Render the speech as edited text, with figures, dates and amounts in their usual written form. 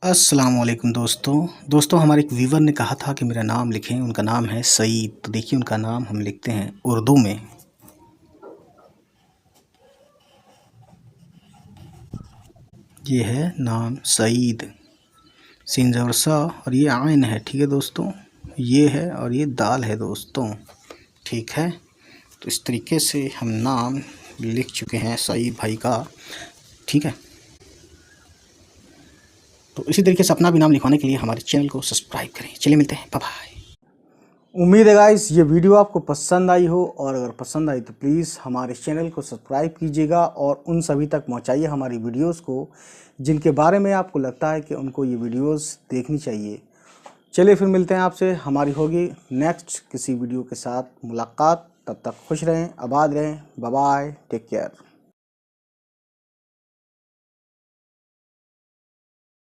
अस्सलाम वालेकुम दोस्तों हमारे एक व्यूवर ने कहा था कि मेरा नाम लिखें। उनका नाम है सईद। तो देखिए उनका नाम हम लिखते हैं उर्दू में। ये है नाम सईद, सीन ज़बर सा और ये आइन है। ठीक है दोस्तों, ये है और ये दाल है दोस्तों। ठीक है, तो इस तरीके से हम नाम लिख चुके हैं सईद भाई का। ठीक है, तो इसी तरीके से अपना भी नाम लिखवाने के लिए हमारे चैनल को सब्सक्राइब करें। चलिए मिलते हैं, बाय बाय। उम्मीद है गाइस ये वीडियो आपको पसंद आई हो, और अगर पसंद आई तो प्लीज़ हमारे चैनल को सब्सक्राइब कीजिएगा और उन सभी तक पहुंचाइए हमारी वीडियोस को जिनके बारे में आपको लगता है कि उनको ये वीडियोस देखनी चाहिए। चलिए फिर मिलते हैं आपसे, हमारी होगी नेक्स्ट किसी वीडियो के साथ मुलाकात। तब तक खुश रहें, आबाद रहें, बाय बाय, टेक केयर।